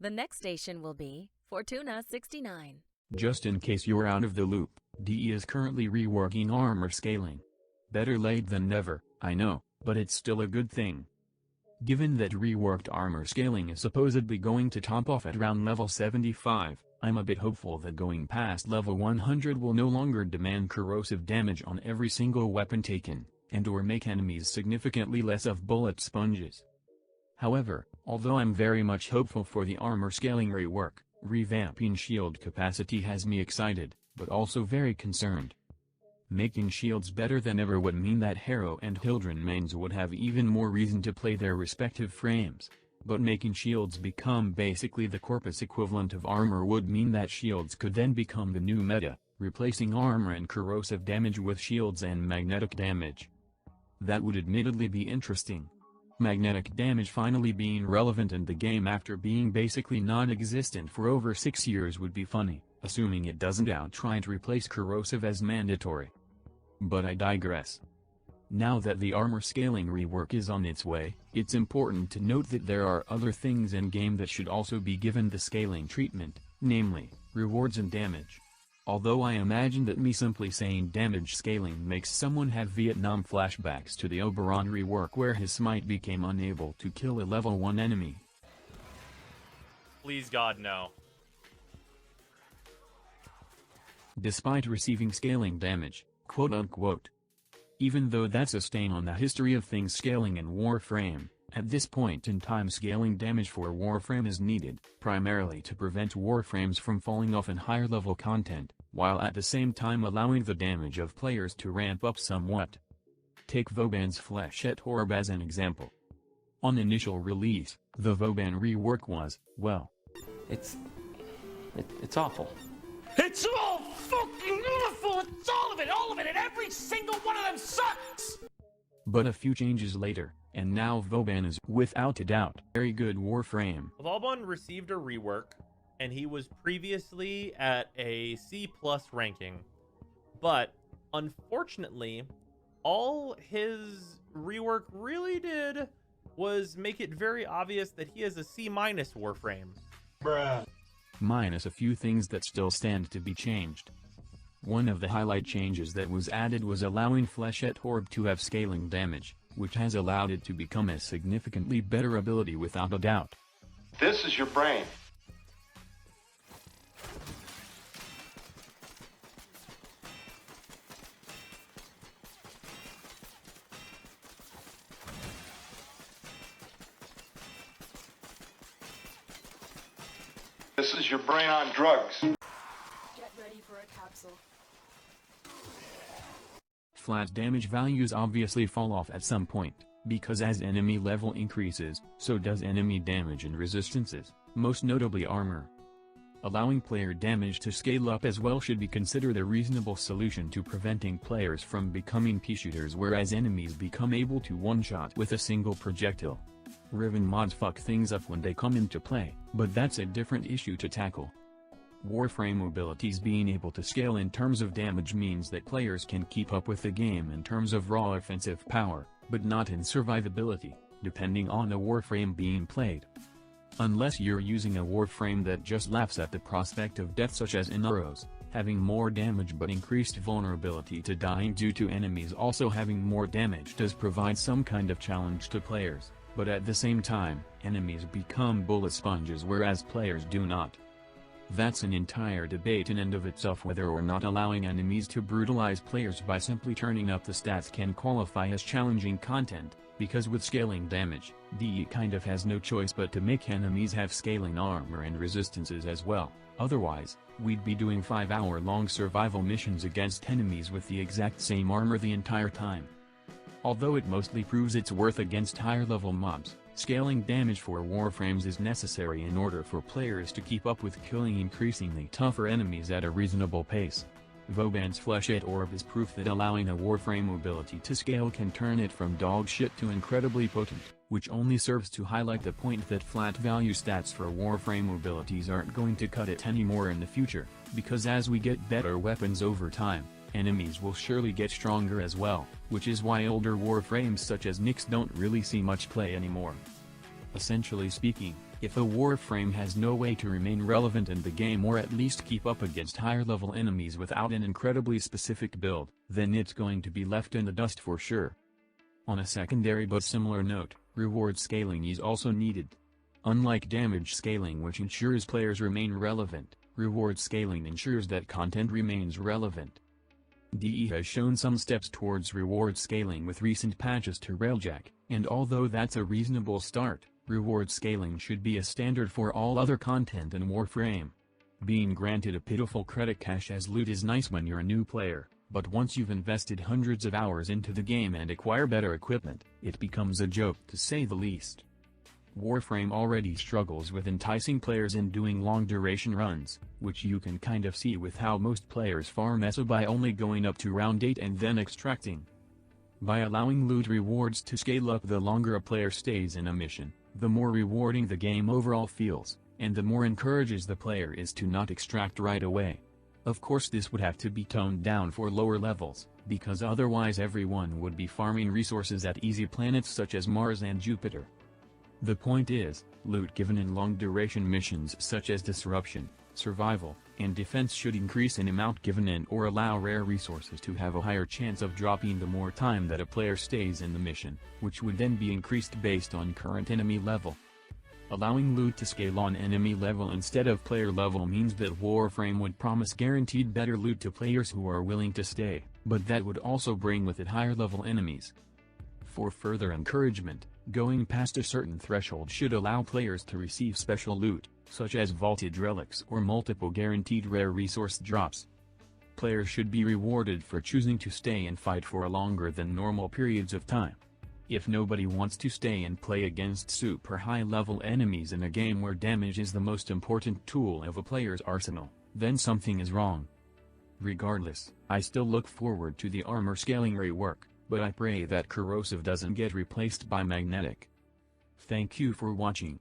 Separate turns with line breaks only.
The next station will be Fortuna 69.
Just in case you're out of the loop, DE is currently reworking armor scaling. Better late than never, I know, but it's still a good thing. Given that reworked armor scaling is supposedly going to top off at around level 75, I'm a bit hopeful that going past level 100 will no longer demand corrosive damage on every single weapon taken, and/or make enemies significantly less of bullet sponges. However, although I'm very much hopeful for the armor scaling rework, revamping shield capacity has me excited, but also very concerned. Making shields better than ever would mean that Harrow and Hildren mains would have even more reason to play their respective frames. But making shields become basically the corpus equivalent of armor would mean that shields could then become the new meta, replacing armor and corrosive damage with shields and magnetic damage. That would admittedly be interesting. Magnetic damage finally being relevant in the game after being basically non-existent for over 6 years would be funny, assuming it doesn't outright replace corrosive as mandatory. But I digress. Now that the armor scaling rework is on its way, it's important to note that there are other things in-game that should also be given the scaling treatment, namely, rewards and damage. Although I imagine that me simply saying damage scaling makes someone have Vietnam flashbacks to the Oberon rework where his smite became unable to kill a level 1 enemy.
Please God, no.
Despite receiving scaling damage, quote-unquote. Even though that's a stain on the history of things scaling in Warframe, at this point in time scaling damage for Warframe is needed, primarily to prevent Warframes from falling off in higher level content, while at the same time allowing the damage of players to ramp up somewhat. Take Vauban's Flechette Orb as an example. On initial release, the Vauban rework was, well,
It's awful.
It's all fucking awful! It's all of it, and every single one of them sucks!
but a few changes later, and now Vauban is, without a doubt, very good Warframe.
Vauban received a rework, and he was previously at a C+ ranking. But, unfortunately, all his rework really did was make it very obvious that he is a C- Warframe.
Bruh.
Minus a few things that still stand to be changed. One of the highlight changes that was added was allowing Flechette Orb to have scaling damage, which has allowed it to become a significantly better ability without a doubt.
This is your brain. This is your brain on drugs.
Get ready for a capsule.
Flat damage values obviously fall off at some point, because as enemy level increases, so does enemy damage and resistances, most notably armor. Allowing player damage to scale up as well should be considered a reasonable solution to preventing players from becoming pea-shooters whereas enemies become able to one-shot with a single projectile. Riven mods fuck things up when they come into play, but that's a different issue to tackle. Warframe abilities being able to scale in terms of damage means that players can keep up with the game in terms of raw offensive power, but not in survivability, depending on the Warframe being played. Unless you're using a Warframe that just laughs at the prospect of death such as Inaros, having more damage but increased vulnerability to dying due to enemies also having more damage does provide some kind of challenge to players, but at the same time, enemies become bullet sponges whereas players do not. That's an entire debate in and of itself whether or not allowing enemies to brutalize players by simply turning up the stats can qualify as challenging content, because with scaling damage, DE kind of has no choice but to make enemies have scaling armor and resistances as well, otherwise, we'd be doing 5-hour-long survival missions against enemies with the exact same armor the entire time. Although it mostly proves its worth against higher-level mobs, scaling damage for Warframes is necessary in order for players to keep up with killing increasingly tougher enemies at a reasonable pace. Vauban's Flechette Orb is proof that allowing a Warframe ability to scale can turn it from dog shit to incredibly potent, which only serves to highlight the point that flat value stats for Warframe abilities aren't going to cut it anymore in the future, because as we get better weapons over time, enemies will surely get stronger as well, which is why older Warframes such as Nyx don't really see much play anymore. Essentially speaking, if a Warframe has no way to remain relevant in the game or at least keep up against higher level enemies without an incredibly specific build, then it's going to be left in the dust for sure. On a secondary but similar note, reward scaling is also needed. Unlike damage scaling, which ensures players remain relevant, reward scaling ensures that content remains relevant. DE has shown some steps towards reward scaling with recent patches to Railjack, and although that's a reasonable start, reward scaling should be a standard for all other content in Warframe. Being granted a pitiful credit cache as loot is nice when you're a new player, but once you've invested hundreds of hours into the game and acquire better equipment, it becomes a joke to say the least. Warframe already struggles with enticing players in doing long-duration runs, which you can kind of see with how most players farm ESO by only going up to round 8 and then extracting. By allowing loot rewards to scale up, the longer a player stays in a mission, the more rewarding the game overall feels, and the more encourages the player is to not extract right away. Of course, this would have to be toned down for lower levels, because otherwise everyone would be farming resources at easy planets such as Mars and Jupiter. The point is, loot given in long-duration missions such as Disruption, Survival, and Defense should increase in amount given in or allow rare resources to have a higher chance of dropping the more time that a player stays in the mission, which would then be increased based on current enemy level. Allowing loot to scale on enemy level instead of player level means that Warframe would promise guaranteed better loot to players who are willing to stay, but that would also bring with it higher level enemies. For further encouragement, going past a certain threshold should allow players to receive special loot, such as vaulted relics or multiple guaranteed rare resource drops. Players should be rewarded for choosing to stay and fight for longer than normal periods of time. If nobody wants to stay and play against super high-level enemies in a game where damage is the most important tool of a player's arsenal, then something is wrong. Regardless, I still look forward to the armor scaling rework, but I pray that corrosive doesn't get replaced by magnetic. Thank you for watching.